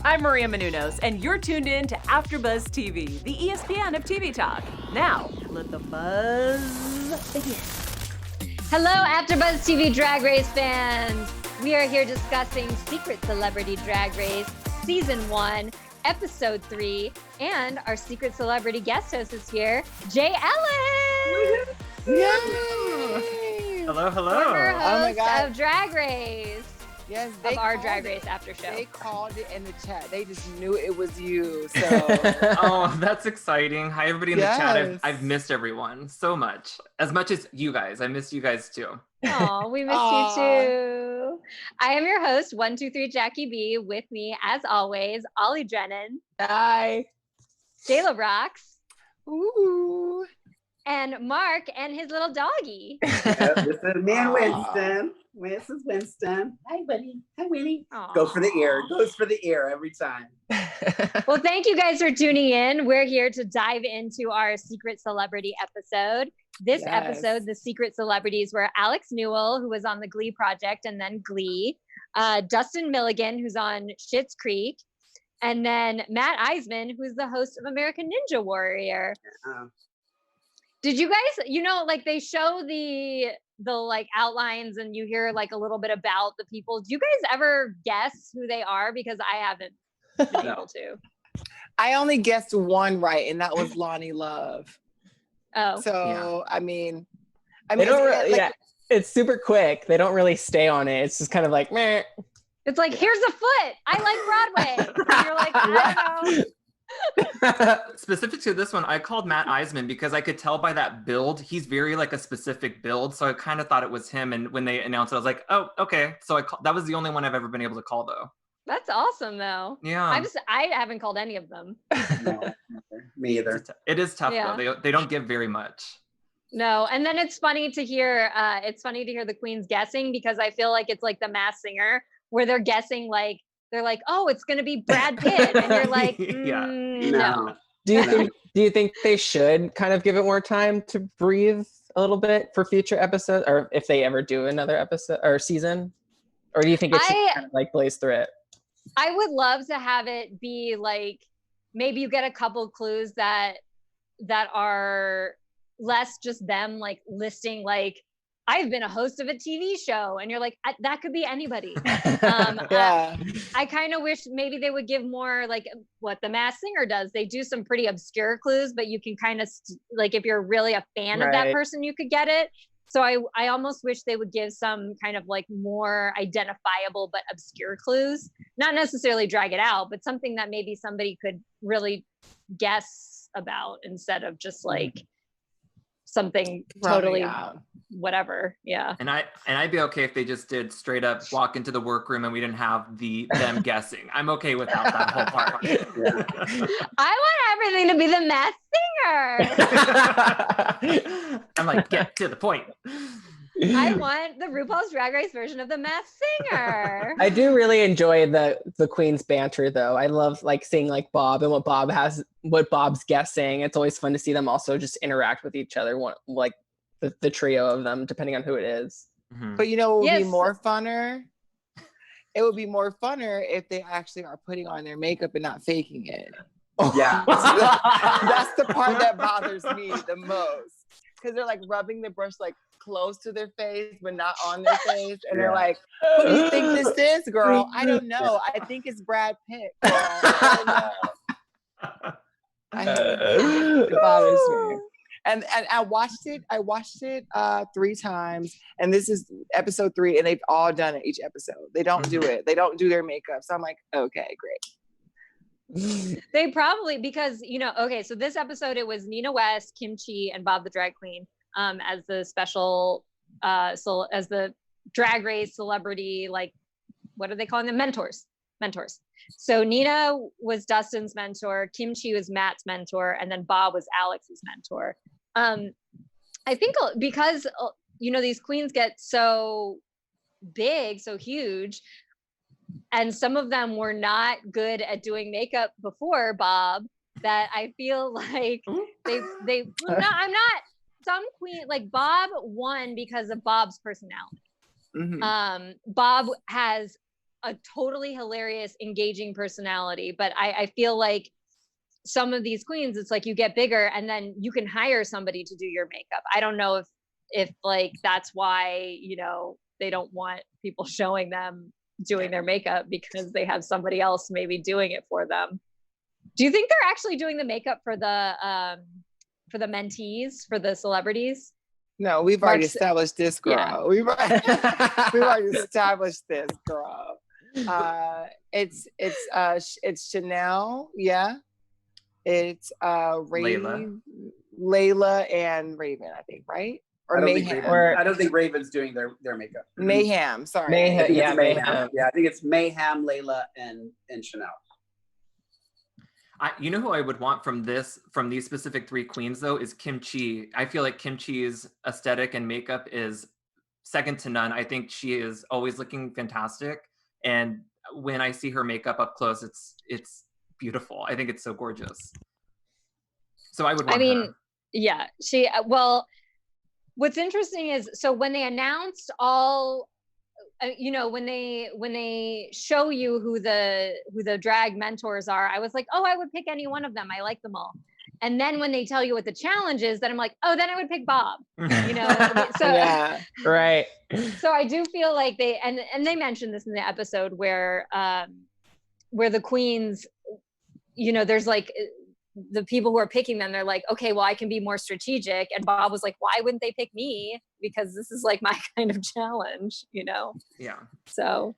I'm Maria Menounos, and you're tuned in to AfterBuzz TV, the ESPN of TV talk. Now, let the buzz begin. Hello, AfterBuzz TV Drag Race fans. We are here discussing Secret Celebrity Drag Race, Season 1, Episode 3, and our Secret Celebrity guest host is here, Jay Ellis! Yay! Hello, hello. Former host Oh my God. of Drag Race. Yes, Of our Drag Race after show. They called it in the chat. They just knew it was you. So Oh, that's exciting. Hi, everybody in the chat. Yes. I've missed everyone so much. As much as you guys. I missed you guys too. Oh, we missed Aw. you too. I am your host, 123 Jackie B. With me, as always, Ollie Drennan, hi. Jayla Roxx, Ooh. and Mark and his little doggy. Yep, this is me and Winston. This is Winston. Hi, buddy. Hi, Winnie. Aw. Go for the ear. Goes for the ear every time. Well, thank you guys for tuning in. We're here to dive into our Secret Celebrity episode. This Yes. episode, the Secret Celebrities were Alex Newell, who was on the Glee Project and then Glee, Dustin Milligan, who's on Schitt's Creek, and then Matt Iseman, who's the host of American Ninja Warrior. Um, Did you guys, like they show the like outlines and you hear like a little bit about the people. Do you guys ever guess who they are? Because I haven't been able to. I only guessed one right, and that was Lonnie Love. Oh, So I mean, They don't it's really, like- yeah, it's super quick. They don't really stay on it. It's just kind of like, meh. it's like, here's a foot. I like Broadway. And you're like, I don't know. Specific to this one, I called Matt Iseman because I could tell by that build, he's very like a specific build. So I kind of thought it was him. And when they announced it, I was like, oh, okay. So that was the only one I've ever been able to call though. That's awesome though. Yeah. I haven't called any of them. no, never. Me either. It is tough Yeah. though. They don't give very much. No. And then it's funny to hear the queens guessing, because I feel like it's like the Masked Singer where they're guessing like, they're like, oh, it's going to be Brad Pitt. And you're like, Yeah. no. Do you think they should kind of give it more time to breathe a little bit for future episodes, or if they ever do another episode or season? Or do you think it should kind of like blaze through it? I would love to have it be like, maybe you get a couple clues that are less just them like listing like, I've been a host of a TV show, and you're like, that could be anybody. yeah. I kind of wish maybe they would give more like what the Masked Singer does. They do some pretty obscure clues, but you can kind of like, if you're really a fan of that Right. person, you could get it. So I almost wish they would give some kind of like more identifiable but obscure clues, not necessarily drag it out, but something that maybe somebody could really guess about instead of just like something totally whatever. Yeah. And I'd be okay if they just did straight up walk into the workroom and we didn't have them guessing. I'm okay without that whole part. Yeah. I want everything to be the Masked Singer. I'm like, get to the point. I want the RuPaul's Drag Race version of the Masked Singer. I do really enjoy the Queen's banter though. I love like seeing like Bob and what Bob's guessing. It's always fun to see them also just interact with each other, like the trio of them, depending on who it is. Mhm. But you know what would be Yes. more funner? It would be more funner if they actually are putting on their makeup and not faking it. Yeah. That's the part that bothers me the most. Because they're like rubbing the brush like close to their face, but not on their face. And they're Yeah. like, who do you think this is, girl? I don't know. I think it's Brad Pitt, girl. I don't know. I hate it. It bothers me. And I watched it 3 times, and this is episode 3, and they've all done it each episode. They don't do it. They don't do their makeup. So I'm like, okay, great. They probably, because, okay, so this episode, it was Nina West, Kim Chi, and Bob the Drag Queen as the special, as the Drag Race celebrity, like, what are they calling them? Mentors. So Nina was Dustin's mentor, Kim Chi was Matt's mentor, and then Bob was Alex's mentor. I think because, these queens get so big, so huge, and some of them were not good at doing makeup before Bob, that I feel like I'm not, some queen, like Bob won because of Bob's personality. Mhm. Bob has a totally hilarious, engaging personality. But I feel like some of these queens, it's like you get bigger and then you can hire somebody to do your makeup. I don't know if like that's why, you know, they don't want people showing them doing their makeup because they have somebody else maybe doing it for them. Do you think they're actually doing the makeup for the mentees, for the celebrities? No, we've already established this, girl. Yeah. We've already established this, girl. It's Chanel, yeah. It's Layla and Raven, I think, right? Or Mayhem. I don't think Raven's doing their makeup. Mayhem, sorry. Mayhem, Mayhem. Mayhem. Yeah, I think it's Mayhem, Layla, and Chanel. You know who I would want from these specific 3 queens though is Kim Chi. I feel like Kim Chi's aesthetic and makeup is second to none. I think she is always looking fantastic, and when I see her makeup up close, it's beautiful. I think it's so gorgeous. So I would want her. Yeah, she, well, what's interesting is, so when they announced all, you know, when they show you who the drag mentors are, I was like, oh, I would pick any one of them. I like them all. And then when they tell you what the challenge is, then I'm like, oh, then I would pick Bob. You know, so yeah, right. So I do feel like they mentioned this in the episode where the queens, you know, there's like the people who are picking them, they're like, okay, well, I can be more strategic. And Bob was like, why wouldn't they pick me? Because this is like my kind of challenge, you know? Yeah. So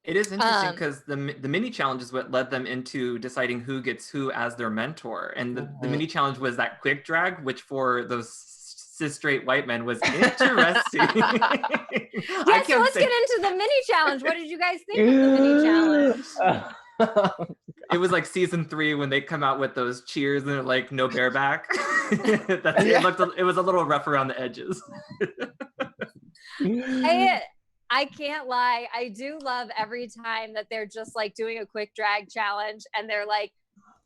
it is interesting because the mini challenge is what led them into deciding who gets who as their mentor. And the mini challenge was that quick drag, which for those cis straight white men was interesting. Yeah, so let's get into the mini challenge. What did you guys think of the mini challenge? It was like season 3 when they come out with those cheers and like no bareback. It was a little rough around the edges. I can't lie. I do love every time that they're just like doing a quick drag challenge and they're like,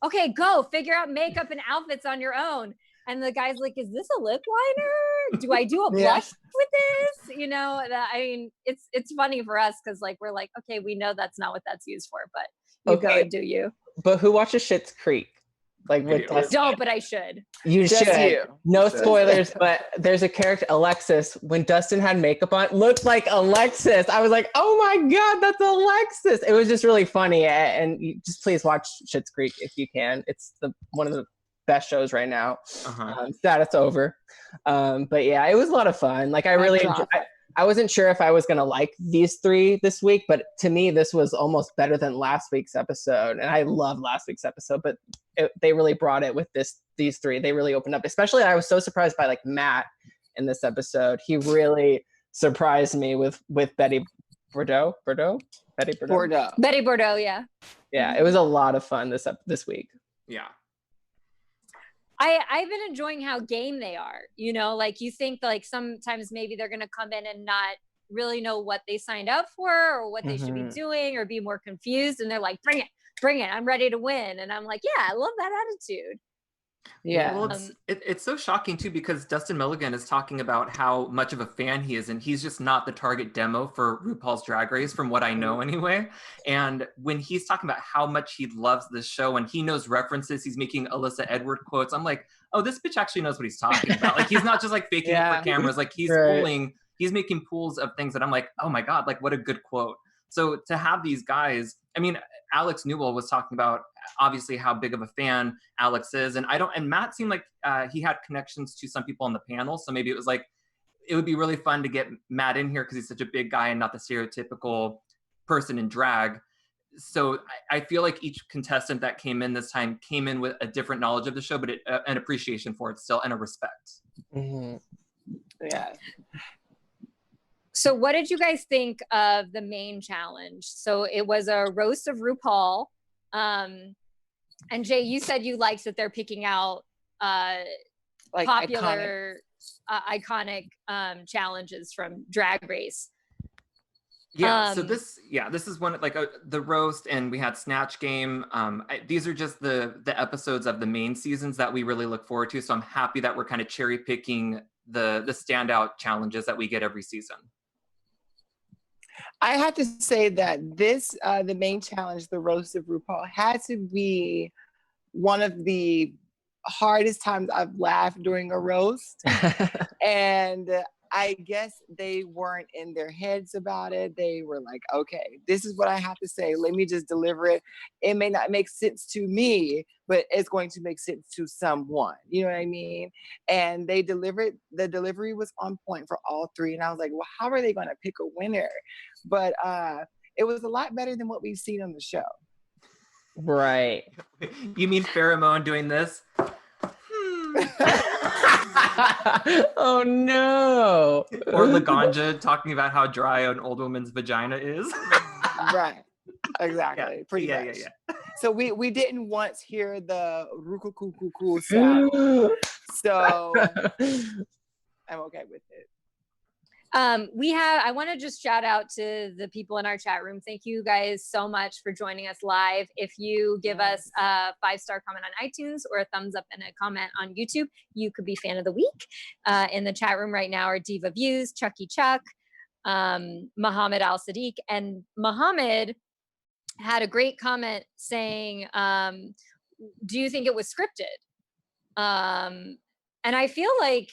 okay, go figure out makeup and outfits on your own. And the guy's like, is this a lip liner? Do I do a blush with this? You know, I mean, it's funny for us because like we're like, okay, we know that's not what that's used for, but you go and do you. But who watches Schitt's Creek? Like with I don't, but I should. You Just should. you. No spoilers, but there's a character, Alexis. When Dustin had makeup on, looked like Alexis. I was like, oh my God, that's Alexis. It was just really funny. And you just please watch Schitt's Creek if you can. It's one of the best shows right now. Sad it's over. But yeah, it was a lot of fun. Like I really enjoyed. I wasn't sure if I was going to like these 3 this week, but to me, this was almost better than last week's episode. And I love last week's episode, but they really brought it with these 3. They really opened up, especially I was so surprised by like Matt in this episode. He really surprised me with Bette Bordeaux. Bette Bordeaux, yeah. Yeah, it was a lot of fun this week. Yeah. I've been enjoying how game they are, you know, like you think like sometimes maybe they're going to come in and not really know what they signed up for or what they should be doing or be more confused. And they're like, bring it. I'm ready to win. And I'm like, yeah, I love that attitude. Yeah. Well, it's so shocking too, because Dustin Milligan is talking about how much of a fan he is, and he's just not the target demo for RuPaul's Drag Race from what I know anyway. And when he's talking about how much he loves this show and he knows references, he's making Alyssa Edward quotes. I'm like, oh, this bitch actually knows what he's talking about. Like he's not just like faking it for cameras. Like he's he's making pools of things that I'm like, oh my God, like what a good quote. So to have these guys, I mean, Alex Newell was talking about obviously how big of a fan Alex is. And Matt seemed like he had connections to some people on the panel. So maybe it was like, it would be really fun to get Matt in here because he's such a big guy and not the stereotypical person in drag. So I feel like each contestant that came in this time came in with a different knowledge of the show, but an appreciation for it still and a respect. Yeah. So what did you guys think of the main challenge? So it was a roast of RuPaul. And Jay, you said you liked that they're picking out like popular, iconic challenges from Drag Race. Yeah, so this is one like the roast, and we had Snatch Game. These are just the episodes of the main seasons that we really look forward to. So I'm happy that we're kind of cherry picking the standout challenges that we get every season. I have to say that this, the main challenge, the roast of RuPaul, had to be one of the hardest times I've laughed during a roast. And I guess they weren't in their heads about it. They were like, okay, this is what I have to say. Let me just deliver it. It may not make sense to me, but it's going to make sense to someone. You know what I mean? And they delivered, the delivery was on point for all three. And I was like, well, how are they going to pick a winner? But it was a lot better than what we've seen on the show. Right. You mean Pheromone doing this? Oh no. Or Laganja talking about how dry an old woman's vagina is. Right. Exactly. Yeah. Pretty Yeah, much. yeah. So we didn't once hear the ruku sound. So I'm okay with it. I want to just shout out to the people in our chat room. Thank you guys so much for joining us live. If you give us a 5-star comment on iTunes or a thumbs up and a comment on YouTube, you could be fan of the week. In the chat room right now are Diva Views, Chucky Chuck, Muhammad Al Sadiq, and Muhammad had a great comment saying, do you think it was scripted? And I feel like,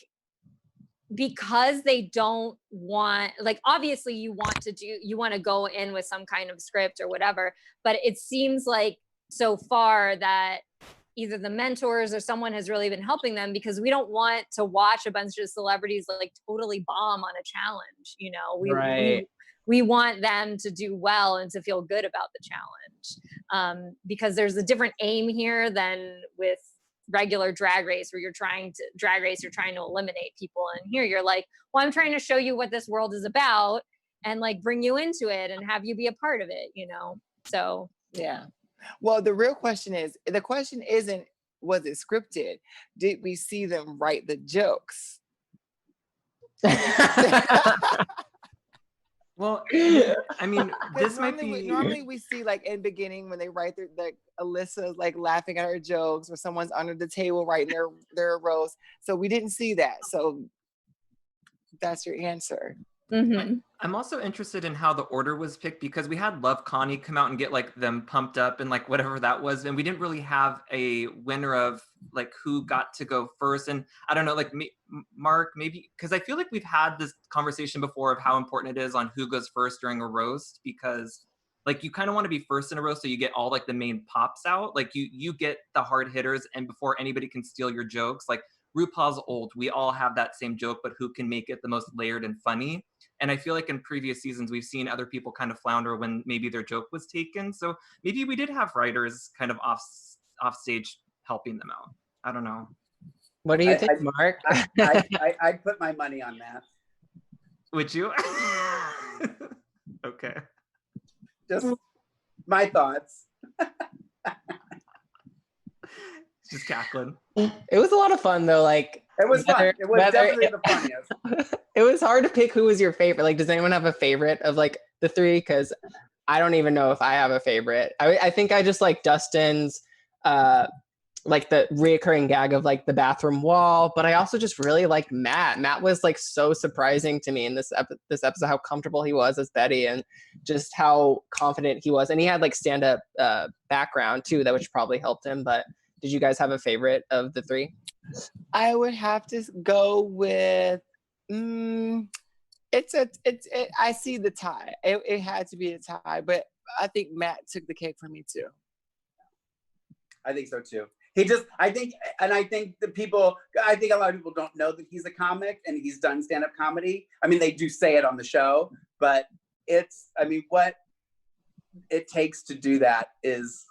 because they don't want, like, obviously you want to go in with some kind of script or whatever, but it seems like so far that either the mentors or someone has really been helping them, because we don't want to watch a bunch of celebrities like totally bomb on a challenge. You know, we want them to do well and to feel good about the challenge, because there's a different aim here than with regular drag race, where you're trying to eliminate people, and here you're like, well, I'm trying to show you what this world is about and like bring you into it and have you be a part of it, you know. So yeah. Well, the real question isn't was it scripted? Did we see them write the jokes? Well, I mean, this might be... Normally we see, like, in beginning when they write like Alyssa's like laughing at her jokes, or someone's under the table writing their roast. So we didn't see that. So that's your answer. Mm-hmm. I'm also interested in how the order was picked, because we had Love Connie come out and get like them pumped up and like whatever that was, and we didn't really have a winner of like who got to go first. And I don't know, like Mark, maybe, because I feel like we've had this conversation before of how important it is on who goes first during a roast, because like you kind of want to be first in a roast so you get all like the main pops out, like you get the hard hitters, and before anybody can steal your jokes. Like RuPaul's old, we all have that same joke, but who can make it the most layered and funny? And I feel like in previous seasons, we've seen other people kind of flounder when maybe their joke was taken. So maybe we did have writers kind of off stage helping them out. I don't know. What do you think, Mark? I put my money on that. Would you? Okay. Just my thoughts. Just cackling. It was a lot of fun though. Like, it was fun. It was definitely the funniest. It was hard to pick who was your favorite. Like, does anyone have a favorite of like the three? Because I don't even know if I have a favorite. I think I just like Dustin's like the reoccurring gag of like the bathroom wall, but I also just really liked Matt. Matt was like so surprising to me in this episode, how comfortable he was as Betty and just how confident he was. And he had like stand-up background too, that which probably helped him. But did you guys have a favorite of the three? I would have to go with I see the tie. It had to be a tie, but I think Matt took the cake for me too. I think so too. I think a lot of people don't know that he's a comic and he's done stand-up comedy. I mean, they do say it on the show, but what it takes to do that is,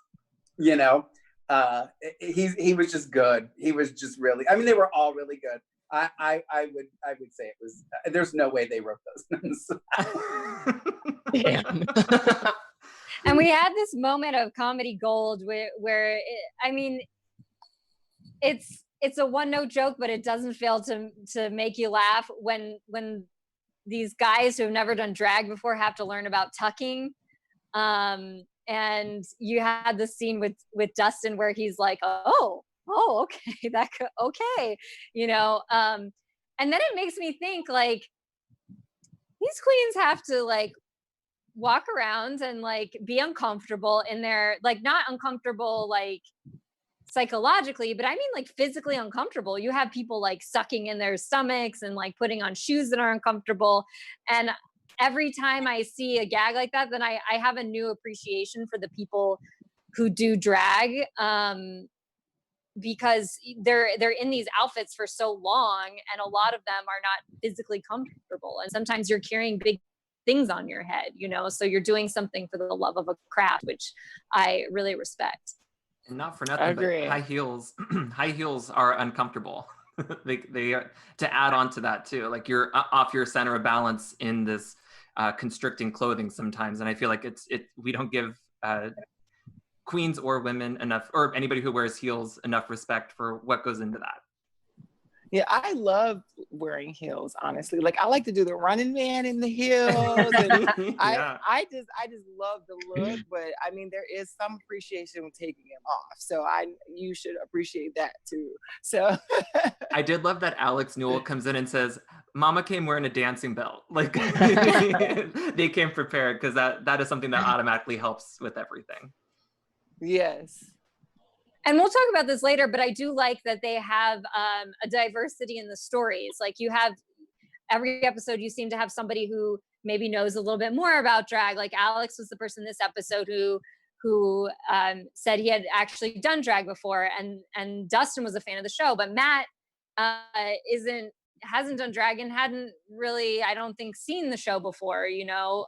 you know, he was just good. He was just really, I mean, they were all really good. I would say it was, there's no way they wrote those. Damn. And we had this moment of comedy gold where it's a one-note joke, but it doesn't fail to make you laugh when these guys who have never done drag before have to learn about tucking. And you had this scene with Dustin where he's like, oh, okay, okay, you know. And then it makes me think, like, these queens have to like walk around and like be uncomfortable in their, like, not uncomfortable like psychologically, but I mean like physically uncomfortable. You have people like sucking in their stomachs and like putting on shoes that are uncomfortable. And every time I see a gag like that, then I have a new appreciation for the people who do drag, because they're in these outfits for so long, and a lot of them are not physically comfortable. And sometimes you're carrying big things on your head, you know, so you're doing something for the love of a craft, which I really respect. And not for nothing, but high heels, high heels are uncomfortable. they are, to add on to that too. Like you're off your center of balance in this constricting clothing sometimes, and I feel like we don't give queens or women enough, or anybody who wears heels, enough respect for what goes into that. Yeah, I love wearing heels, honestly. Like I like to do the Running Man in the heels. And Yeah. I just love the look, but I mean there is some appreciation with taking them off. So you should appreciate that too. So I did love that Alex Newell comes in and says, Mama came wearing a dancing belt. Like they came prepared, because that is something that automatically helps with everything. yes. And we'll talk about this later, but I do like that they have a diversity in the stories. Like you have every episode, you seem to have somebody who maybe knows a little bit more about drag. Like Alex was the person this episode who said he had actually done drag before, and Dustin was a fan of the show, but Matt hasn't done drag and hadn't really, I don't think, seen the show before, you know.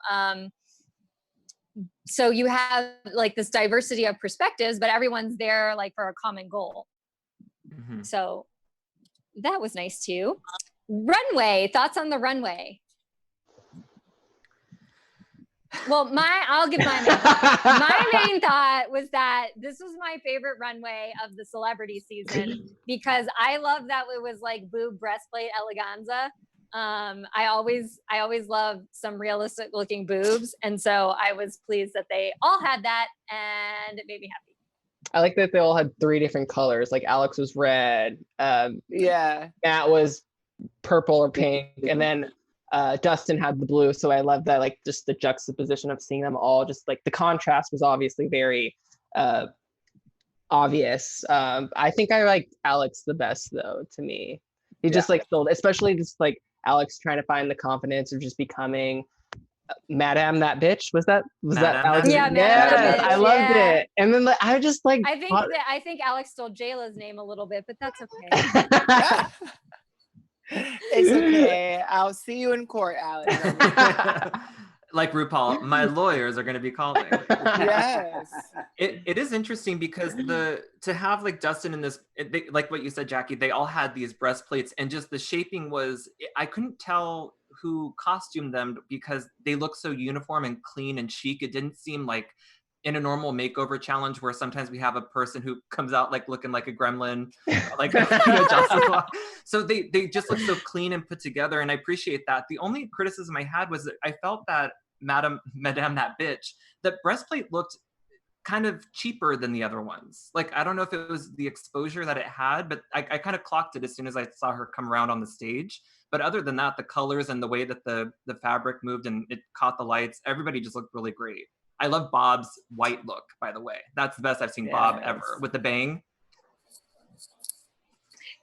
So you have like this diversity of perspectives, but everyone's there like for a common goal. Mm-hmm. So that was nice too. Runway, thoughts on the runway? Well, I'll give my main thought. My main thought was that this was my favorite runway of the celebrity season, because I love that it was like boob breastplate eleganza. I always love some realistic looking boobs, and so I was pleased that they all had that, and it made me happy. I like that they all had 3 different colors. Like Alex was red, Yeah. Matt was purple or pink, and then Dustin had the blue. So I love that, like just the juxtaposition of seeing them all. Just like the contrast was obviously very obvious. I think I liked Alex the best though. To me, he just like sold, especially just like Alex trying to find the confidence of just becoming Madame that bitch. Was that Alex? Yeah, Madame that bitch, I loved it. And then I just like I think Alex stole Jayla's name a little bit, but that's okay. It's okay. I'll see you in court, Alex. Like RuPaul, my lawyers are going to be calling. Yes. It is interesting because to have like Dustin in this, like what you said, Jackie, they all had these breastplates, and just the shaping was, I couldn't tell who costumed them because they look so uniform and clean and chic. It didn't seem like in a normal makeover challenge where sometimes we have a person who comes out like looking like a gremlin, like so they just look so clean and put together, and I appreciate that. The only criticism I had was that I felt that Madame that bitch, that breastplate looked kind of cheaper than the other ones. Like, I don't know if it was the exposure that it had, but I kind of clocked it as soon as I saw her come around on the stage. But other than that, the colors and the way that the fabric moved and it caught the lights, everybody just looked really great. I love Bob's white look, by the way. That's the best I've seen Bob ever, with the bang.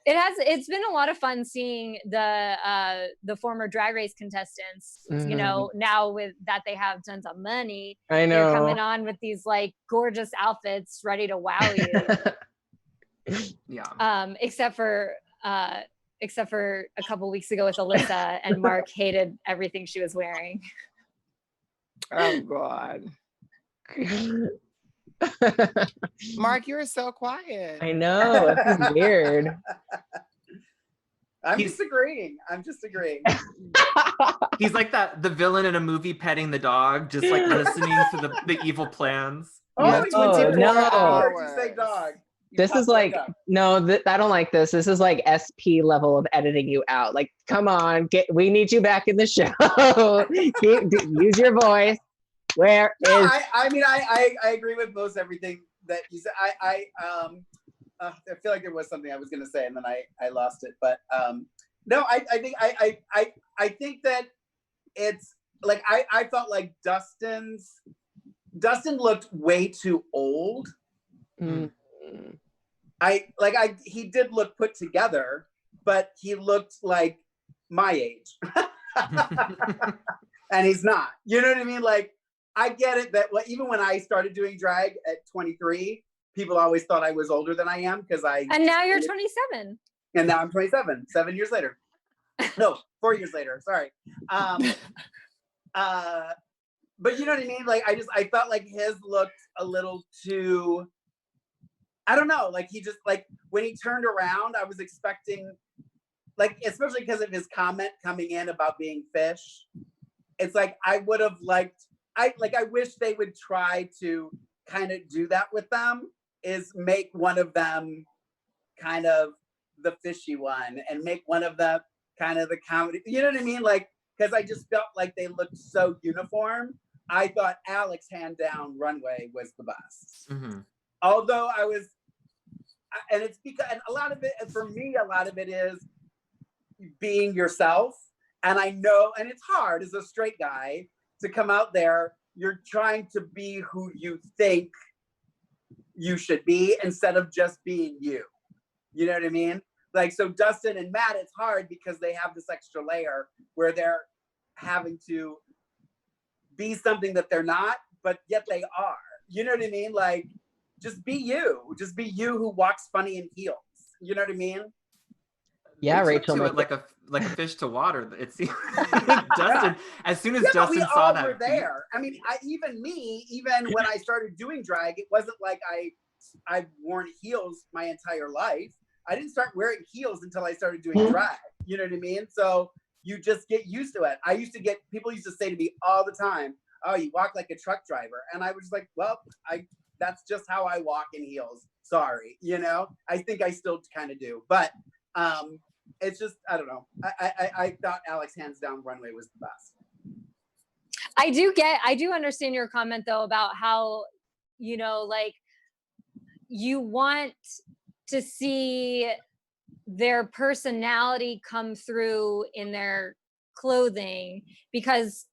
It's been a lot of fun seeing the former Drag Race contestants, you know, now with that they have tons of money. I know. They're coming on with these like gorgeous outfits ready to wow you. Yeah. Except for a couple weeks ago with Alyssa, and Mark hated everything she was wearing. Oh God. Mark, you were so quiet. I know, it's weird. I'm just agreeing. He's like the villain in a movie petting the dog, just like listening to the evil plans. Oh, no. You say dog. This is like, no, I don't like this. This is like SP level of editing you out. Like, come on, we need you back in the show. Use your voice. I mean, I agree with most everything that you said. I feel like there was something I was going to say and then I lost it. But no, I think that it's like I felt like Dustin looked way too old. Mm. He did look put together, but he looked like my age. And he's not. You know what I mean? Like, I get it that even when I started doing drag at 23, people always thought I was older than I am because And now you're 27. And now I'm 27, 7 years later. No, 4 years later. Sorry. But you know what I mean? Like, I felt like his looked a little too, I don't know. Like, he just, like, when he turned around, I was expecting, like, especially because of his comment coming in about being fish. It's like, I would have liked, I wish they would try to kind of do that with them, is make one of them kind of the fishy one and make one of them kind of the comedy. You know what I mean? Like, because I just felt like they looked so uniform. I thought Alex, hand down, Runway was the best. Mm-hmm. Although and it's because, and a lot of it, for me, a lot of it is being yourself. And I know, and it's hard as a straight guy to come out there. You're trying to be who you think you should be instead of just being you. You know what I mean? Like, so Dustin and Matt, it's hard because they have this extra layer where they're having to be something that they're not, but yet they are. You know what I mean? Like, just be you. Just be you who walks funny in heels. You know what I mean? Yeah, They Rachel. took to it like a fish to water. It seemed Dustin. As soon as Yeah, Dustin we saw all that, were there. I mean, even when I started doing drag, it wasn't like I've worn heels my entire life. I didn't start wearing heels until I started doing drag. You know what I mean? So you just get used to it. People used to say to me all the time, "Oh, you walk like a truck driver," and I was like, "Well, that's just how I walk in heels. Sorry, you know. I think I still kind of do, but." It's just, I don't know. I thought Alex, hands down, Runway was the best. I do understand your comment though about how, you know, like, you want to see their personality come through in their clothing, because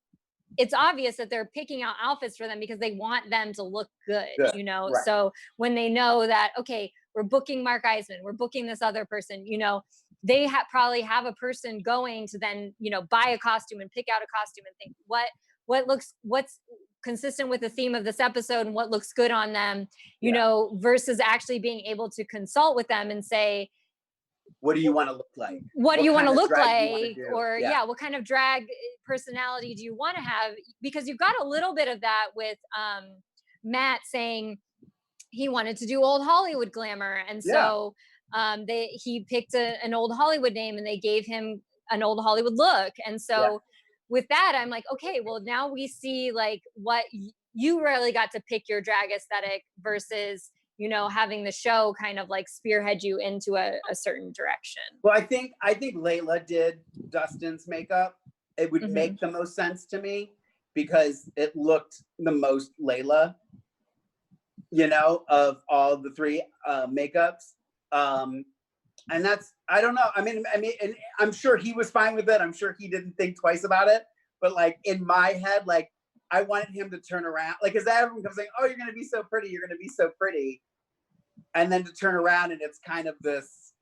it's obvious that they're picking out outfits for them because they want them to look good, you know? Right. So when they know that, okay, we're booking Mark Iseman, we're booking this other person, you know, they probably have a person going to then, you know, buy a costume and pick out a costume and think what's consistent with the theme of this episode and what looks good on them, you know, versus actually being able to consult with them and say, what do you want to look like? What do you want to look like? Or yeah, what kind of drag personality do you want to have? Because you've got a little bit of that with Matt saying he wanted to do old Hollywood glamour. And so he picked an old Hollywood name and they gave him an old Hollywood look. And so with that, I'm like, okay, well, now we see like what you really got to pick your drag aesthetic versus, you know, having the show kind of like spearhead you into a certain direction. Well, I think Layla did Dustin's makeup. It would make the most sense to me because it looked the most Layla, you know, of all the three makeups. And that's, I don't know. I mean, and I'm sure he was fine with it. I'm sure he didn't think twice about it. But like in my head, like I wanted him to turn around, like, because everyone comes saying, "Oh, you're gonna be so pretty. You're gonna be so pretty," and then to turn around and it's kind of this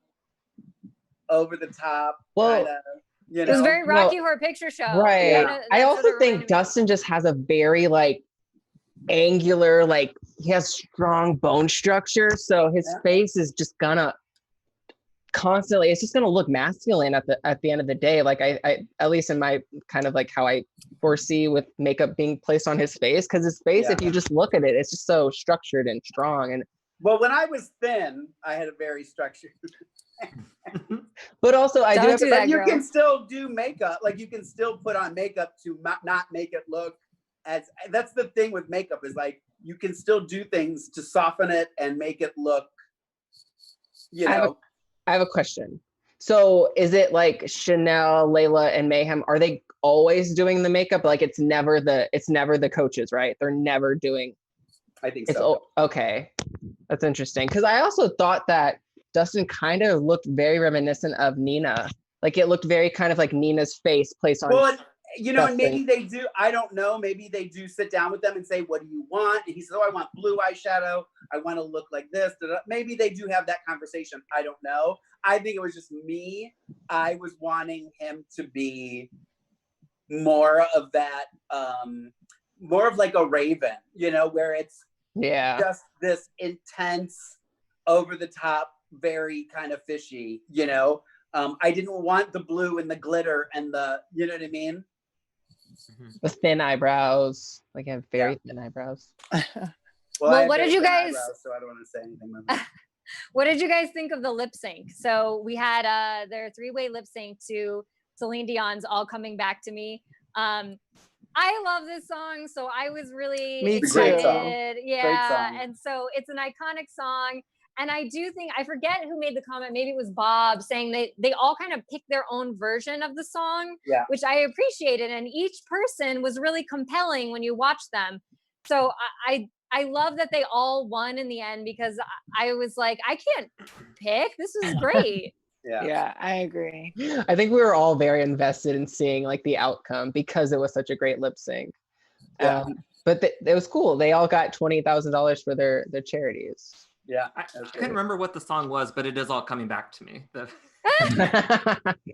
over the top. Well, kinda, you know, it was very Rocky Horror Picture Show, right? Yeah. I also think Dustin just has a very like angular, like he has strong bone structure, so his face is just gonna constantly, it's just gonna look masculine at the end of the day. Like I at least in my kind of like how I foresee with makeup being placed on his face, because his face, if you just look at it, it's just so structured and strong. And well, when I was thin, I had a very structured. But also, I do have to, but you can still do makeup. Like you can still put on makeup to not make it look as. That's the thing with makeup is like you can still do things to soften it and make it look. You know. I have a question. So is it like Chanel, Layla, and Mayhem? Are they always doing the makeup? Like it's never the coaches, right? They're never doing. I think so. Okay, that's interesting. Because I also thought that Dustin kind of looked very reminiscent of Nina. Like it looked very kind of like Nina's face placed on. Well, you know, and maybe they do, I don't know, maybe they do sit down with them and say, what do you want? And he says, oh, I want blue eyeshadow. I want to look like this. Maybe they do have that conversation. I don't know. I think it was just me. I was wanting him to be more of that, more of like a Raven, you know, where it's just this intense, over the top, very kind of fishy, you know. I didn't want the blue and the glitter and the, you know what I mean? The thin eyebrows. Like I have very thin eyebrows. Well, what did you guys? So I don't want to say anything about that. What did you guys think of the lip sync? So we had their 3-way lip sync to Celine Dion's "All Coming Back to Me." I love this song, so I was really excited. Yeah, and so it's an iconic song. And I do think, I forget who made the comment, maybe it was Bob, saying they all kind of picked their own version of the song, which I appreciated. And each person was really compelling when you watch them. So I love that they all won in the end, because I was like, I can't pick. This is great. Yeah, I agree. I think we were all very invested in seeing like the outcome because it was such a great lip sync. But it was cool. They all got $20,000 for their charities. Yeah, I couldn't remember what the song was, but it is all coming back to me.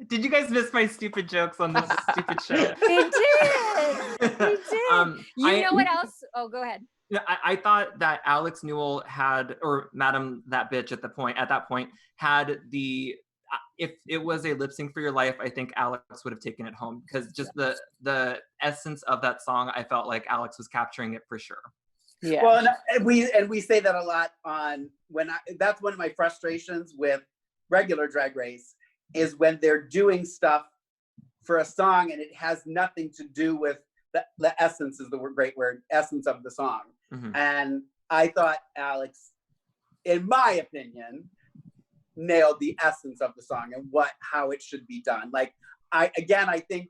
Did you guys miss my stupid jokes on this stupid show? They did. They did. You know what else? Oh, go ahead. I thought that Alex Newell had, or Madam That Bitch at that point had the, if it was a lip sync for your life, I think Alex would have taken it home, because just the essence of that song, I felt like Alex was capturing it for sure. Yeah. Well, and we say that a lot on that's one of my frustrations with regular Drag Race, is when they're doing stuff for a song and it has nothing to do with the essence, is the great word, essence of the song. Mm-hmm. And I thought Alex, in my opinion, nailed the essence of the song and how it should be done. Like I think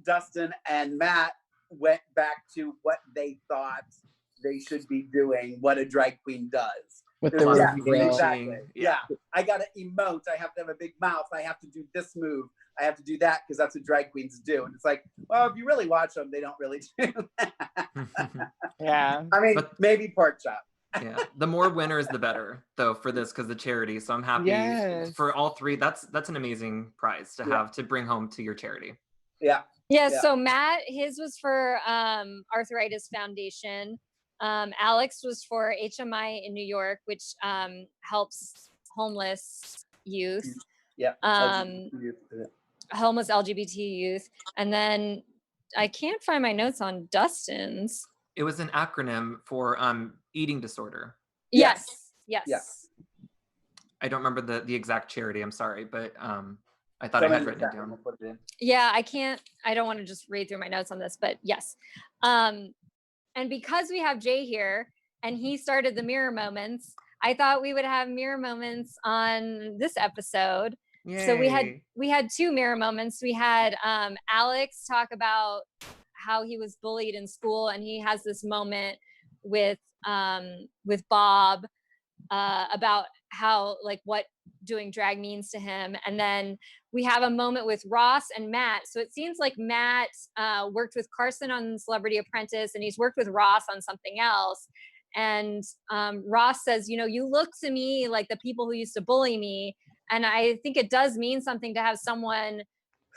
Dustin and Matt went back to what they thought they should be doing, what a drag queen does. With the exactly. Yeah. I gotta emote. I have to have a big mouth. I have to do this move. I have to do that because that's what drag queens do. And it's like, well, if you really watch them, they don't really do that. Yeah. I mean, maybe pork chop. Yeah. The more winners, the better, though, for this, because the charity. So I'm happy for all three. That's an amazing prize to have to bring home to your charity. Yeah. Yeah. So Matt, his was for Arthritis Foundation. Alex was for HMI in New York, which helps homeless youth. Yeah. Homeless LGBT youth. And then I can't find my notes on Dustin's. It was an acronym for eating disorder. Yes. I don't remember the exact charity, I'm sorry, but I thought I had written it down. We'll put it in. Yeah, I don't want to just read through my notes on this, but yes. And because we have Jay here and he started the mirror moments, I thought we would have mirror moments on this episode. Yay. So we had 2 mirror moments. We had Alex talk about how he was bullied in school, and he has this moment with Bob about how, like, what doing drag means to him. And then we have a moment with Ross and Matt. So it seems like Matt worked with Carson on Celebrity Apprentice, and he's worked with Ross on something else. And Ross says, you know, you look to me like the people who used to bully me. And I think it does mean something to have someone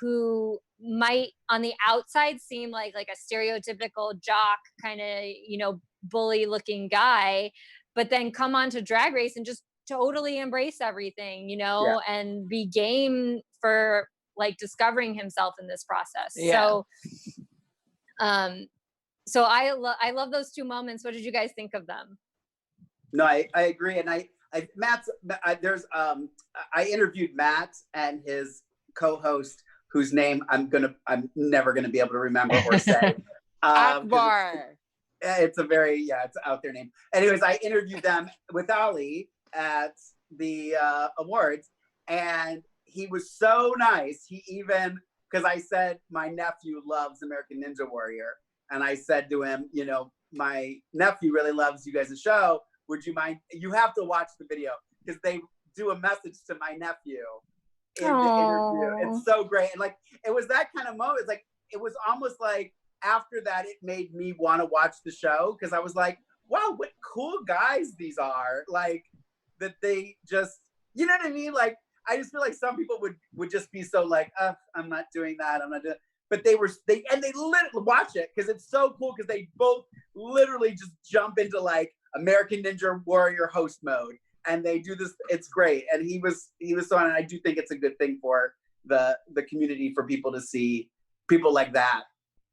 who might on the outside seem like a stereotypical jock kind of, you know, bully looking guy, but then come on to Drag Race and just totally embrace everything, you know, and be game for like discovering himself in this process. Yeah. So I love those 2 moments. What did you guys think of them? No, I agree. And I interviewed Matt and his co-host, whose name I'm never gonna be able to remember or say. Akbar. It's it's an out there name. Anyways, I interviewed them with Ali at the awards, and he was so nice. He even, because I said my nephew loves American Ninja Warrior, and I said to him, you know, my nephew really loves you guys' show. Would you mind? You have to watch the video, because they do a message to my nephew in the interview. It's so great. And like, it was that kind of moment. It's like, it was almost like after that, it made me want to watch the show because I was like, wow, what cool guys these are. Like that they just, you know what I mean? Like, I just feel like some people would just be so like, I'm not doing that. I'm not doing. But they literally watch it because it's so cool because they both literally just jump into like American Ninja Warrior host mode and they do this. It's great. And he was so, and I do think it's a good thing for the community for people to see people like that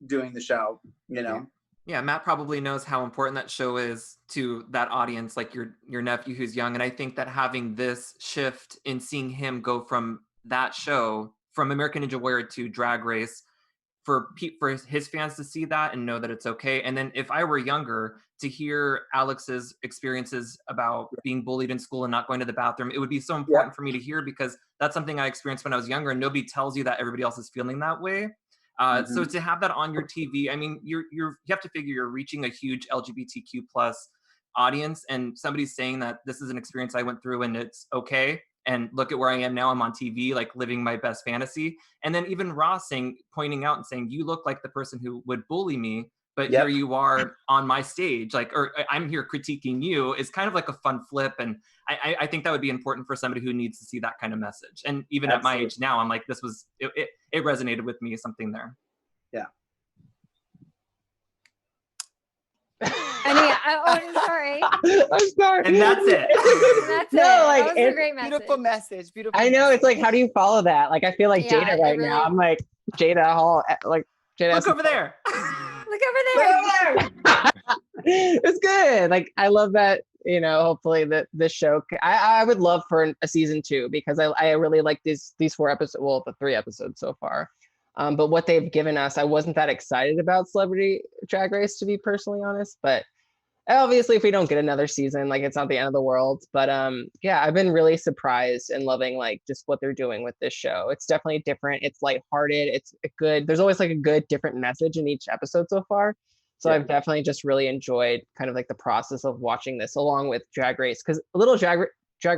doing the show, you know? Yeah, Matt probably knows how important that show is to that audience, like your nephew who's young. And I think that having this shift in seeing him go from that show, from American Ninja Warrior to Drag Race, for his fans to see that and know that it's okay. And then if I were younger, to hear Alex's experiences about being bullied in school and not going to the bathroom, it would be so important for me to hear because that's something I experienced when I was younger and nobody tells you that everybody else is feeling that way. So to have that on your TV, I mean, you have to figure you're reaching a huge LGBTQ plus audience, and somebody's saying that this is an experience I went through and it's okay. And look at where I am now. I'm on TV, like living my best fantasy. And then even Ross pointing out and saying, "You look like the person who would bully me, but here you are on my stage, like, or I'm here critiquing you." Is kind of like a fun flip, and I think that would be important for somebody who needs to see that kind of message. And even at my age now, I'm like, this was it resonated with me, something there. Yeah. I'm sorry. I'm sorry. And that's it. That's No, it. like, That was a great message. Beautiful message. Beautiful. I know, it's like, how do you follow that? Like, I feel like Yeah, Jada right really- now. I'm like, Jada Hall, like, Jada. Look over there. Look over there. It's good. Like, I love that, you know, hopefully that this show, I would love for a season 2 because I really like these 4 episodes, well, the 3 episodes so far. But what they've given us, I wasn't that excited about Celebrity Drag Race, to be personally honest. But obviously, if we don't get another season, like, it's not the end of the world. But yeah, I've been really surprised and loving like just what they're doing with this show. It's definitely different. It's lighthearted. It's good. There's always like a good different message in each episode so far. So I've definitely just really enjoyed kind of like the process of watching this along with Drag Race, because a little Drag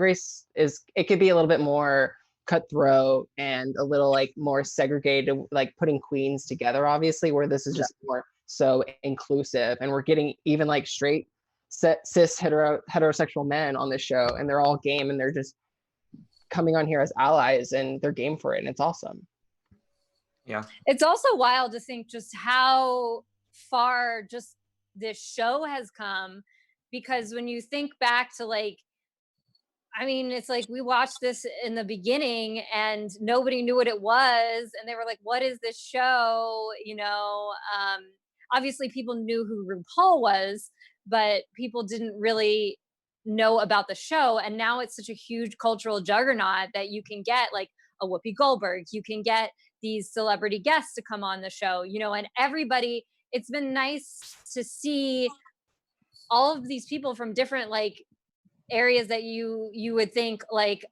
Race it could be a little bit more cutthroat and a little like more segregated, like putting queens together, obviously, where this is just more so inclusive, and we're getting even like straight cis heterosexual men on this show, and they're all game, and they're just coming on here as allies, and they're game for it, and it's awesome. Yeah, It's also wild to think just how far just this show has come, because when you think back to like, I mean, it's like we watched this in the beginning and nobody knew what it was, and they were like, what is this show, you know? Obviously people knew who RuPaul was, but people didn't really know about the show. And now it's such a huge cultural juggernaut that you can get like a Whoopi Goldberg, you can get these celebrity guests to come on the show, you know, and everybody, it's been nice to see all of these people from different like areas that you would think like,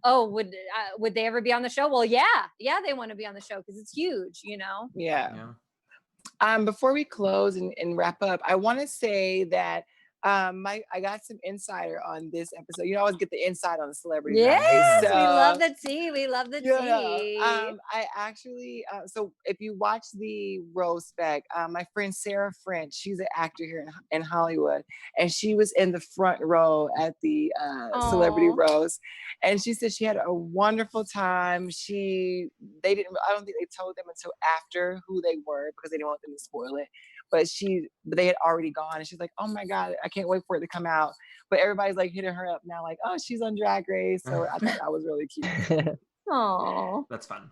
oh, would they ever be on the show? Well, yeah, they want to be on the show because it's huge, you know? Yeah. Before we close and wrap up, I want to say that I got some insider on this episode. You know, I always get the inside on the celebrity. Yes, So, we love the tea. We love the tea. I actually, so if you watch the Rose Spec, my friend Sarah French, she's an actor here in Hollywood, and she was in the front row at the Celebrity Rose, and she said she had a wonderful time. I don't think they told them until after who they were because they didn't want them to spoil it. But they had already gone, and she's like, "Oh my God, I can't wait for it to come out." But everybody's like hitting her up now, like, "Oh, she's on Drag Race." So I thought that was really cute. Oh, that's fun.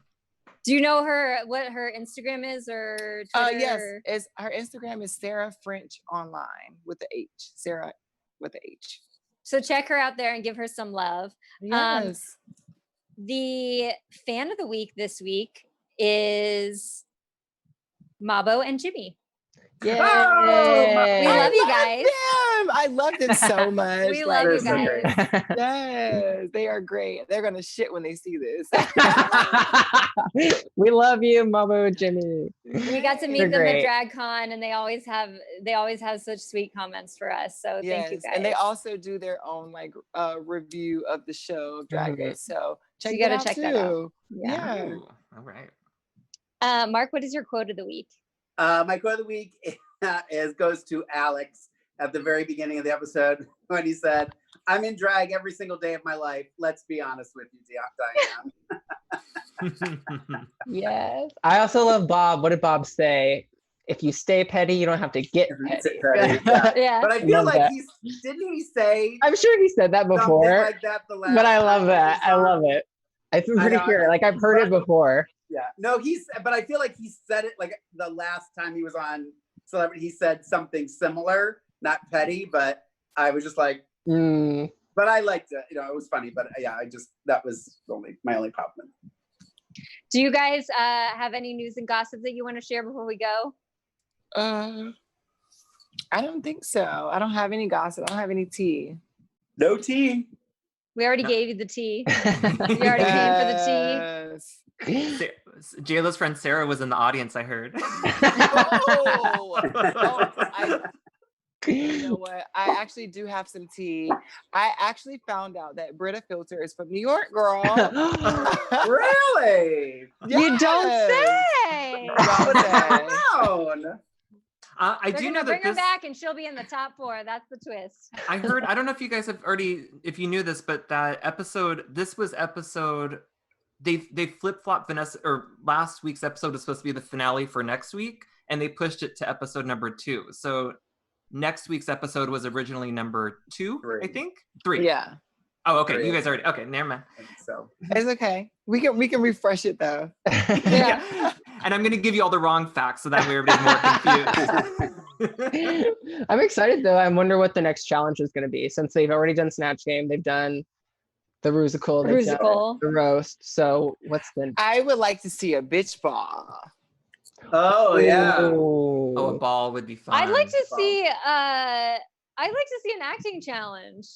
Do you know what her Instagram is or Twitter? Yes, her Instagram is Sarah French Online with the H. Sarah with the H. So check her out there and give her some love. Yes. The fan of the week this week is Mabo and Jimmy. Yay! We love you guys. I love them so much. We love you guys. Yes, they are great. They're gonna shit when they see this. We love you, Mama and Jimmy. We got to meet They're them great. at DragCon, and they always have such sweet comments for us. So thank you guys. And they also do their own like review of the show of Drag Race. So you gotta check too. that out. Yeah. Ooh, all right. Mark, what is your quote of the week? My quote of the week goes to Alex at the very beginning of the episode when he said, "I'm in drag every single day of my life. Let's be honest with you, Diane." Yes. I also love Bob. What did Bob say? If you stay petty, you don't have to get petty. Yeah. But I feel Love like that. didn't he say I'm sure he said that something before, like that the last but I time love he that. was I on? love it. I'm pretty know, sure. Like I've heard it before. Yeah. No, but I feel like he said it like the last time he was on Celebrity, he said something similar, not petty, but I was just like, but I liked it. You know, it was funny, but yeah, that was my only compliment. Do you guys have any news and gossip that you want to share before we go? I don't think so. I don't have any gossip. I don't have any tea. No tea. We already gave you the tea. You already came for the tea. Jayla's friend Sarah was in the audience, I heard. You know what? I actually do have some tea. I actually found out that Brita Filter is from New York, girl. Really? You don't say. I do know that bring her back and she'll be in the top 4. That's the twist. I heard, I don't know if you guys have already, if you knew this, but that episode, they flip-flopped Vanessa, or last week's episode was supposed to be the finale for next week, and they pushed it to episode number 2. So next week's episode was originally number 2, 3. I think? 3. Yeah. Oh, okay. 3. You guys already, okay, never mind. I think so. It's okay. We can refresh it though. Yeah. And I'm going to give you all the wrong facts so that way everybody's more confused. I'm excited though. I wonder what the next challenge is going to be, since they've already done Snatch Game. They've done the Rusical. They've done the roast. So what's the... I would like to see a bitch ball. Oh yeah. Oh, a ball would be fun. I'd like to see an acting challenge.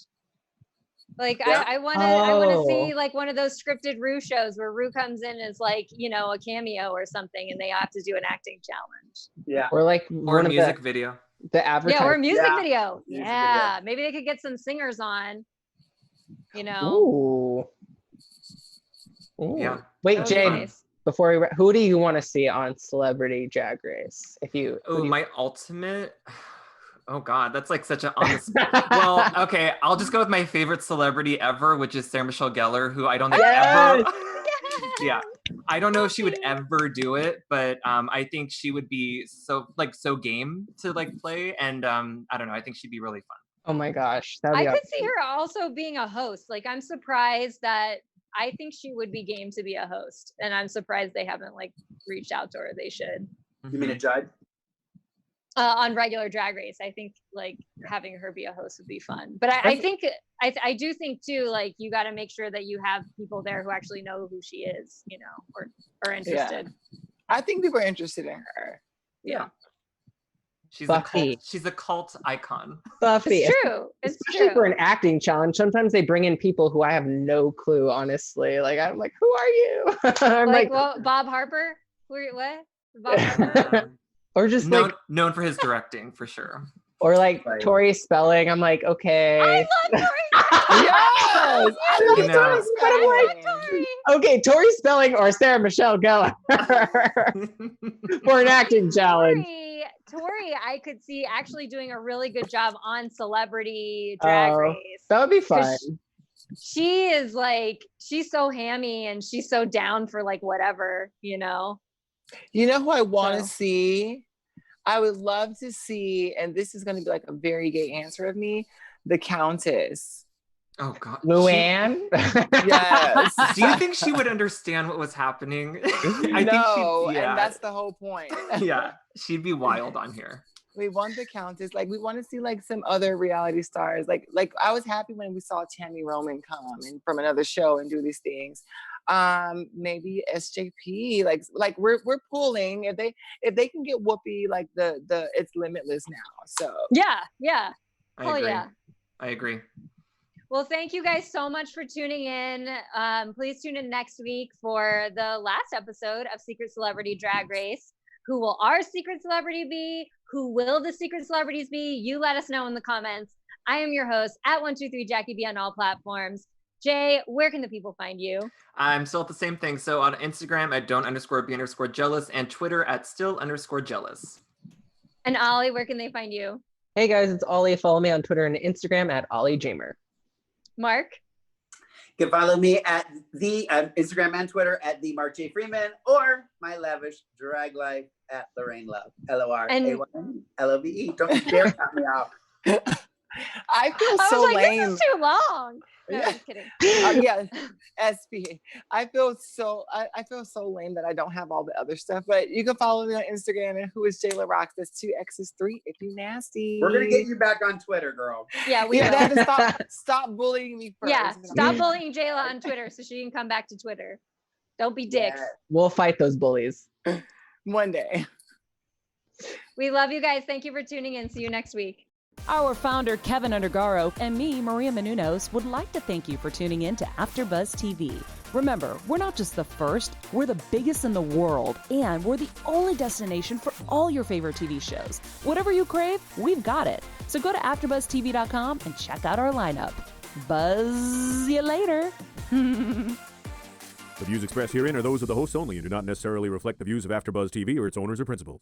Like Yeah. I want to see like one of those scripted Ru shows where Ru comes in as like, you know, a cameo or something, and they have to do an acting challenge. Yeah. Or like or a music video. The advertising. Yeah, or a music video. Music Yeah, video. maybe they could get some singers on. You know. Ooh. Yeah. Wait, That would be Jade. nice. Before who do you want to see on Celebrity Drag Race? My ultimate. Oh God, that's like such an honest. Well, okay, I'll just go with my favorite celebrity ever, which is Sarah Michelle Gellar, who I don't think ever. Yeah, I don't know if she would ever do it, but I think she would be so game to like play, and I don't know, I think she'd be really fun. Oh my gosh, I could see her also being a host. Like, I'm surprised that I think she would be game to be a host, and I'm surprised they haven't like reached out to her. They should. You mean a judge? On regular Drag Race, I think like having her be a host would be fun. But I think I do think too, like you got to make sure that you have people there who actually know who she is, you know, or are interested. Yeah. I think people are interested in her. Yeah. She's a cult icon. Buffy. It's true. Especially for an acting challenge. Sometimes they bring in people who I have no clue, honestly. Like I'm like, who are you? I'm like, well, Bob Harper. What? Bob Harper? Or just known for his directing for sure. Or like Tori Spelling. I'm like, okay. I love Tori. Yes, I love Tori Spelling. But I'm like, okay, Tori Spelling or Sarah Michelle Gellar for an acting challenge. Tori, I could see actually doing a really good job on Celebrity Drag Race. That would be fun. She is like, she's so hammy and she's so down for like whatever, you know. You know who I want to see? I would love to see, and this is going to be like a very gay answer of me, the Countess. Oh God, Luann. Yes. Do you think she would understand what was happening? I think and that's the whole point. Yeah, she'd be wild on here. We want the Countess. Like we want to see like some other reality stars. Like I was happy when we saw Tammy Roman come and from another show and do these things. Maybe SJP. Like we're pulling if they can get Whoopi, like the it's limitless now. So yeah. I agree. Well, thank you guys so much for tuning in. Please tune in next week for the last episode of Secret Celebrity Drag Race. Who will our secret celebrity be? Who will the secret celebrities be? You let us know in the comments. I am your host at 123 Jackie B on all platforms. Jay, where can the people find you? I'm still at the same thing. So on Instagram at don't_be_jealous and Twitter at still_jealous. And Ollie, where can they find you? Hey guys, it's Ollie. Follow me on Twitter and Instagram at OllieJamer. Mark? You can follow me at the Instagram and Twitter at the Mark J. Freeman, or my lavish drag life at Lorraine Love. LORAYNLOVE. Don't dare cut me off. I feel I so was like, lame. this is too long. No, Yeah. just kidding. Yeah, SP. I feel so lame that I don't have all the other stuff. But you can follow me on Instagram and who is Jayla Roxx. That's 2X's3 if you nasty. We're gonna get you back on Twitter, girl. Yeah, we You will. have to stop bullying me first. Yeah, stop bullying Jayla on Twitter so she can come back to Twitter. Don't be dicks. Yes. We'll fight those bullies. One day. We love you guys. Thank you for tuning in. See you next week. Our founder, Kevin Undergaro, and me, Maria Menounos, would like to thank you for tuning in to AfterBuzz TV. Remember, we're not just the first, we're the biggest in the world, and we're the only destination for all your favorite TV shows. Whatever you crave, we've got it. So go to AfterBuzzTV.com and check out our lineup. Buzz you later. The views expressed herein are those of the hosts only and do not necessarily reflect the views of AfterBuzz TV or its owners or principals.